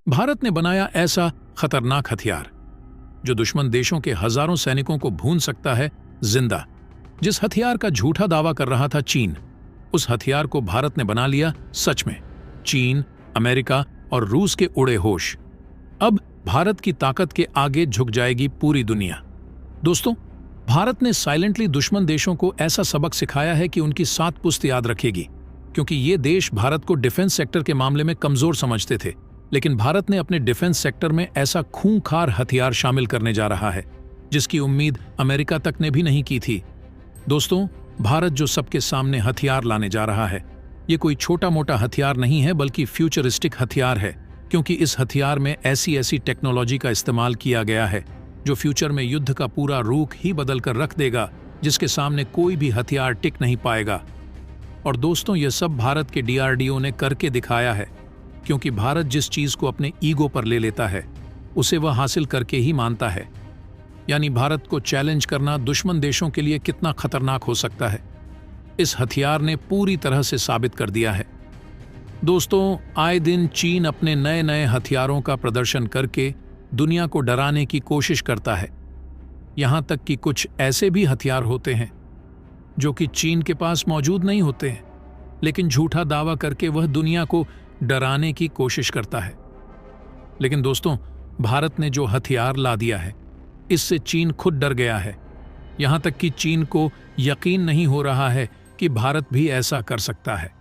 भारत ने बनाया ऐसा खतरनाक हथियार जो दुश्मन देशों के हजारों सैनिकों को भून सकता है जिंदा। जिस हथियार का झूठा दावा कर रहा था चीन, उस हथियार को भारत ने बना लिया सच में। चीन, अमेरिका और रूस के उड़े होश। अब भारत की ताकत के आगे झुक जाएगी पूरी दुनिया। दोस्तों, भारत ने साइलेंटली दुश्मन देशों को ऐसा सबक सिखाया है कि उनकी सात पुश्त याद रखेगी, क्योंकि ये देश भारत को डिफेंस सेक्टर के मामले में कमजोर समझते थे। लेकिन भारत ने अपने डिफेंस सेक्टर में ऐसा खूंखार हथियार शामिल करने जा रहा है जिसकी उम्मीद अमेरिका तक ने भी नहीं की थी। दोस्तों, भारत जो सबके सामने हथियार लाने जा रहा है, ये कोई छोटा मोटा हथियार नहीं है, बल्कि फ्यूचरिस्टिक हथियार है। क्योंकि इस हथियार में ऐसी टेक्नोलॉजी का इस्तेमाल किया गया है जो फ्यूचर में युद्ध का पूरा रुख ही बदल कर रख देगा, जिसके सामने कोई भी हथियार टिक नहीं पाएगा। और दोस्तों, यह सब भारत के DRDO ने करके दिखाया है, क्योंकि भारत जिस चीज को अपने ईगो पर ले लेता है उसे वह हासिल करके ही मानता है। यानी भारत को चैलेंज करना दुश्मन देशों के लिए कितना खतरनाक हो सकता है, इस हथियार ने पूरी तरह से साबित कर दिया है। दोस्तों, आए दिन चीन अपने नए नए हथियारों का प्रदर्शन करके दुनिया को डराने की कोशिश करता है। यहां तक कि कुछ ऐसे भी हथियार होते हैं जो कि चीन के पास मौजूद नहीं होते हैं, लेकिन झूठा दावा करके वह दुनिया को डराने की कोशिश करता है। लेकिन दोस्तों, भारत ने जो हथियार ला दिया है, इससे चीन खुद डर गया है। यहां तक कि चीन को यकीन नहीं हो रहा है कि भारत भी ऐसा कर सकता है।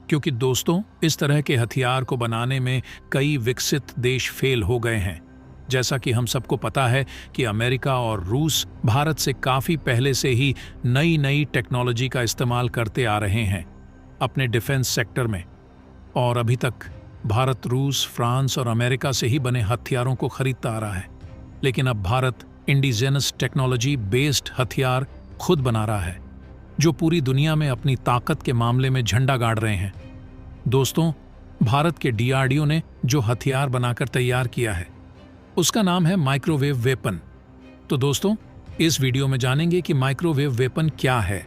क्योंकि दोस्तों, इस तरह के हथियार को बनाने में कई विकसित देश फेल हो गए हैं। जैसा कि हम सबको पता है कि अमेरिका और रूस भारत से काफी पहले से ही नई नई टेक्नोलॉजी का इस्तेमाल करते आ रहे हैं अपने डिफेंस सेक्टर में। और अभी तक भारत रूस, फ्रांस और अमेरिका से ही बने हथियारों को खरीदता आ रहा है। लेकिन अब भारत इंडिजिनस टेक्नोलॉजी बेस्ड हथियार खुद बना रहा है, जो पूरी दुनिया में अपनी ताकत के मामले में झंडा गाड़ रहे हैं। दोस्तों, भारत के DRDO ने जो हथियार बनाकर तैयार किया है, उसका नाम है माइक्रोवेव वेपन। तो दोस्तों, इस वीडियो में जानेंगे कि माइक्रोवेव वेपन क्या है,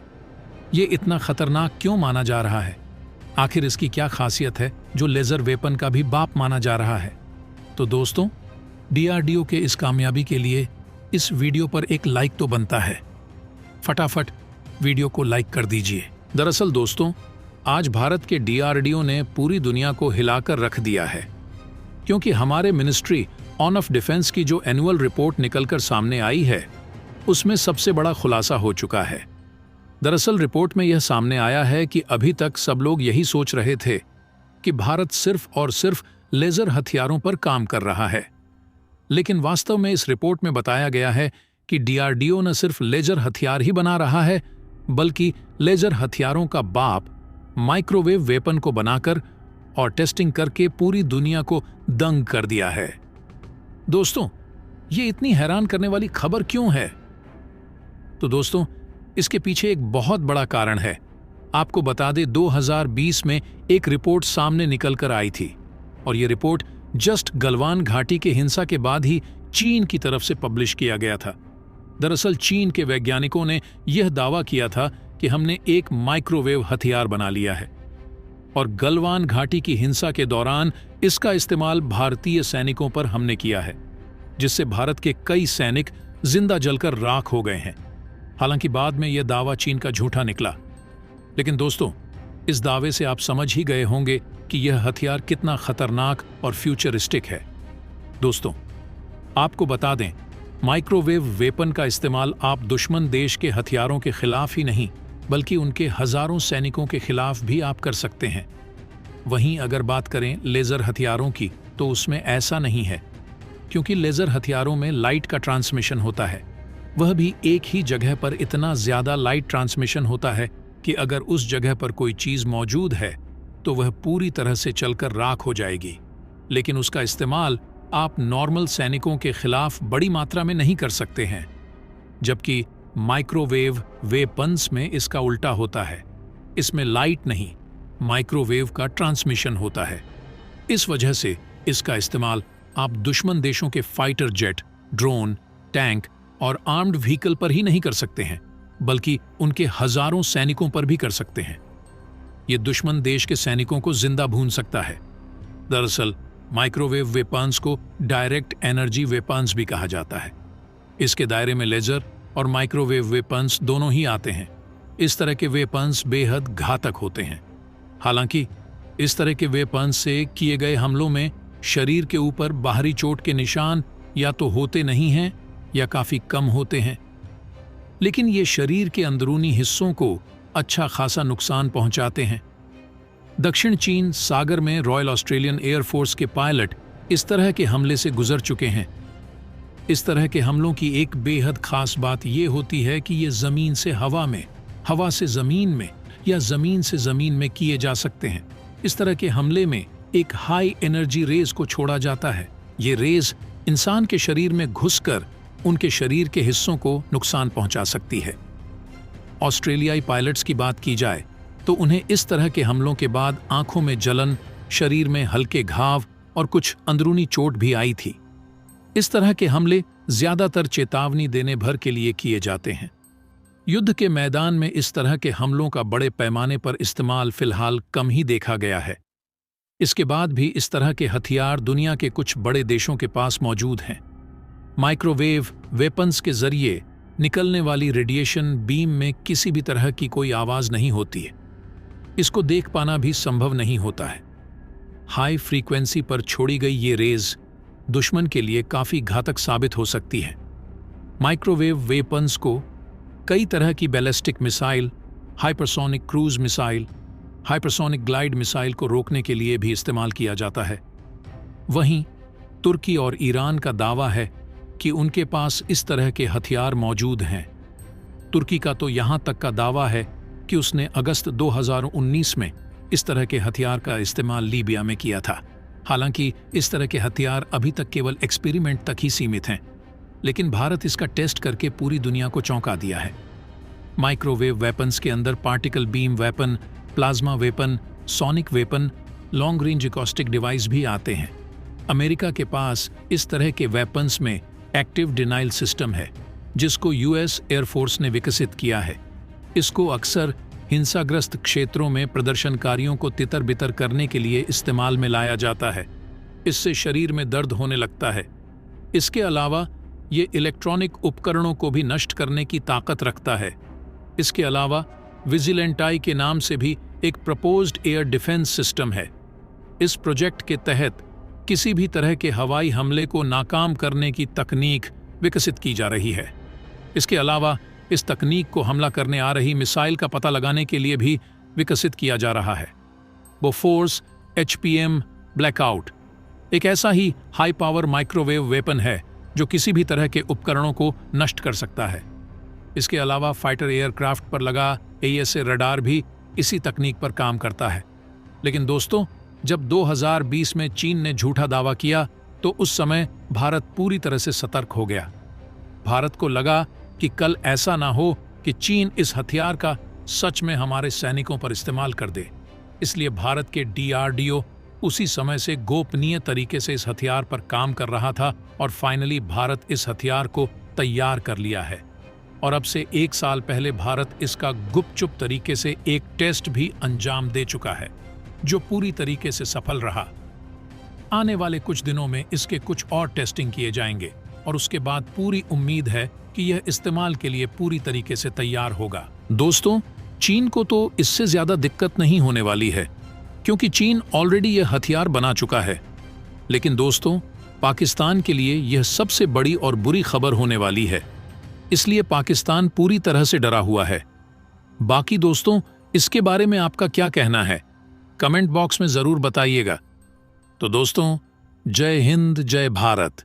ये इतना खतरनाक क्यों माना जा रहा है, आखिर इसकी क्या खासियत है जो लेजर वेपन का भी बाप माना जा रहा है। तो दोस्तों, DRDO के इस कामयाबी के लिए इस वीडियो पर एक लाइक तो बनता है। फटाफट वीडियो को लाइक कर दीजिए। दरअसल दोस्तों, आज भारत के DRDO ने पूरी दुनिया को हिलाकर रख दिया है, क्योंकि हमारे मिनिस्ट्री ऑफ डिफेंस की जो एनुअल रिपोर्ट निकलकर सामने आई है, उसमें सबसे बड़ा खुलासा हो चुका है। दरअसल रिपोर्ट में यह सामने आया है कि अभी तक सब लोग यही सोच रहे थे कि भारत सिर्फ और सिर्फ लेजर हथियारों पर काम कर रहा है। लेकिन वास्तव में इस रिपोर्ट में बताया गया है कि DRDO न सिर्फ लेजर हथियार ही बना रहा है, बल्कि लेजर हथियारों का बाप माइक्रोवेव वेपन को बनाकर और टेस्टिंग करके पूरी दुनिया को दंग कर दिया है। दोस्तों, ये इतनी हैरान करने वाली खबर क्यों है? तो दोस्तों, इसके पीछे एक बहुत बड़ा कारण है। आपको बता दें, 2020 में एक रिपोर्ट सामने निकल कर आई थी, और ये रिपोर्ट जस्ट गलवान घाटी के हिंसा के बाद ही चीन की तरफ से पब्लिश किया गया था। दरअसल चीन के वैज्ञानिकों ने यह दावा किया था कि हमने एक माइक्रोवेव हथियार बना लिया है, और गलवान घाटी की हिंसा के दौरान इसका इस्तेमाल भारतीय सैनिकों पर हमने किया है, जिससे भारत के कई सैनिक जिंदा जलकर राख हो गए हैं। हालांकि बाद में यह दावा चीन का झूठा निकला। लेकिन दोस्तों, इस दावे से आप समझ ही गए होंगे कि यह हथियार कितना खतरनाक और फ्यूचरिस्टिक है। दोस्तों, आपको बता दें, माइक्रोवेव वेपन का इस्तेमाल आप दुश्मन देश के हथियारों के खिलाफ ही नहीं, बल्कि उनके हजारों सैनिकों के खिलाफ भी आप कर सकते हैं। वहीं अगर बात करें लेजर हथियारों की, तो उसमें ऐसा नहीं है, क्योंकि लेजर हथियारों में लाइट का ट्रांसमिशन होता है। वह भी एक ही जगह पर इतना ज्यादा लाइट ट्रांसमिशन होता है कि अगर उस जगह पर कोई चीज मौजूद है तो वह पूरी तरह से चलकर राख हो जाएगी। लेकिन उसका इस्तेमाल आप नॉर्मल सैनिकों के खिलाफ बड़ी मात्रा में नहीं कर सकते हैं, जबकि माइक्रोवेव वेपन्स में इसका उल्टा होता है। इसमें लाइट नहीं, माइक्रोवेव का ट्रांसमिशन होता है। इस वजह से इसका इस्तेमाल आप दुश्मन देशों के फाइटर जेट, ड्रोन, टैंक और आर्म्ड व्हीकल पर ही नहीं कर सकते हैं, बल्कि उनके हजारों सैनिकों पर भी कर सकते हैं। ये दुश्मन देश के सैनिकों को जिंदा भून सकता है। दरअसल माइक्रोवेव वेपन्स को डायरेक्ट एनर्जी वेपन्स भी कहा जाता है। इसके दायरे में लेजर और माइक्रोवेव वेपन्स दोनों ही आते हैं। इस तरह के वेपन्स बेहद घातक होते हैं। हालांकि इस तरह के वेपन्स से किए गए हमलों में शरीर के ऊपर बाहरी चोट के निशान या तो होते नहीं हैं या काफी कम होते हैं, लेकिन ये शरीर के अंदरूनी हिस्सों को अच्छा खासा नुकसान पहुंचाते हैं। दक्षिण चीन सागर में रॉयल ऑस्ट्रेलियन एयरफोर्स के पायलट इस तरह के हमले से गुजर चुके हैं। इस तरह के हमलों की एक बेहद खास बात यह होती है कि ये जमीन से हवा में, हवा से जमीन में या जमीन से जमीन में किए जा सकते हैं। इस तरह के हमले में एक हाई एनर्जी रेज को छोड़ा जाता है। ये रेज इंसान के शरीर में घुसकर उनके शरीर के हिस्सों को नुकसान पहुंचा सकती है। ऑस्ट्रेलियाई पायलट्स की बात की जाए तो उन्हें इस तरह के हमलों के बाद आंखों में जलन, शरीर में हल्के घाव और कुछ अंदरूनी चोट भी आई थी। इस तरह के हमले ज्यादातर चेतावनी देने भर के लिए किए जाते हैं। युद्ध के मैदान में इस तरह के हमलों का बड़े पैमाने पर इस्तेमाल फिलहाल कम ही देखा गया है। इसके बाद भी इस तरह के हथियार दुनिया के कुछ बड़े देशों के पास मौजूद हैं। माइक्रोवेव वेपन्स के जरिए निकलने वाली रेडिएशन बीम में किसी भी तरह की कोई आवाज नहीं होती है। इसको देख पाना भी संभव नहीं होता है। हाई फ्रीक्वेंसी पर छोड़ी गई ये रेज दुश्मन के लिए काफी घातक साबित हो सकती है। माइक्रोवेव वेपन्स को कई तरह की ballistic missile, hypersonic cruise missile, hypersonic glide missile को रोकने के लिए भी इस्तेमाल किया जाता है। वहीं तुर्की और ईरान का दावा है कि उनके पास इस तरह के हथियार मौजूद हैं। तुर्की का तो यहां तक का दावा है कि उसने अगस्त 2019 में इस तरह के हथियार का इस्तेमाल लीबिया में किया था। हालांकि इस तरह के हथियार अभी तक केवल एक्सपेरिमेंट तक ही सीमित हैं, लेकिन भारत इसका टेस्ट करके पूरी दुनिया को चौंका दिया है। माइक्रोवेव वेपन्स के अंदर particle beam weapon, plasma weapon, sonic weapon, long range acoustic device भी आते हैं। अमेरिका के पास इस तरह के वेपन्स में एक्टिव डिनाइल सिस्टम है, जिसको यूएस एयरफोर्स ने विकसित किया है। इसको अक्सर हिंसाग्रस्त क्षेत्रों में प्रदर्शनकारियों को तितर बितर करने के लिए इस्तेमाल में लाया जाता है। इससे शरीर में दर्द होने लगता है। इसके अलावा ये इलेक्ट्रॉनिक उपकरणों को भी नष्ट करने की ताकत रखता है। इसके अलावा विजिलेंटाई के नाम से भी एक प्रपोज्ड एयर डिफेंस सिस्टम है। इस प्रोजेक्ट के तहत किसी भी तरह के हवाई हमले को नाकाम करने की तकनीक विकसित की जा रही है। इसके अलावा इस तकनीक को हमला करने आ रही मिसाइल का पता लगाने के लिए भी विकसित किया जा रहा है। बोफोर्स HPM ब्लैकआउट एक ऐसा ही हाई पावर माइक्रोवेव वेपन है जो किसी भी तरह के उपकरणों को नष्ट कर सकता है। इसके अलावा फाइटर एयरक्राफ्ट पर लगा AESA रडार भी इसी तकनीक पर काम करता है। लेकिन दोस्तों, जब 2020 में चीन ने झूठा दावा किया तो उस समय भारत पूरी तरह से सतर्क हो गया। भारत को लगा कि कल ऐसा ना हो कि चीन इस हथियार का सच में हमारे सैनिकों पर इस्तेमाल कर दे। इसलिए भारत के DRDO उसी समय से गोपनीय तरीके से इस हथियार पर काम कर रहा था और फाइनली भारत इस हथियार को तैयार कर लिया है। और अब से 1 साल पहले भारत इसका गुपचुप तरीके से एक टेस्ट भी अंजाम दे चुका है, जो पूरी तरीके से सफल रहा। आने वाले कुछ दिनों में इसके कुछ और टेस्टिंग किए जाएंगे और उसके बाद पूरी उम्मीद है कि यह इस्तेमाल के लिए पूरी तरीके से तैयार होगा। दोस्तों, चीन को तो इससे ज्यादा दिक्कत नहीं होने वाली है, क्योंकि चीन ऑलरेडी यह हथियार बना चुका है। लेकिन दोस्तों, पाकिस्तान के लिए यह सबसे बड़ी और बुरी खबर होने वाली है। इसलिए पाकिस्तान पूरी तरह से डरा हुआ है। बाकी दोस्तों, इसके बारे में आपका क्या कहना है? कमेंट बॉक्स में जरूर बताइएगा। तो दोस्तों, जय हिंद, जय भारत।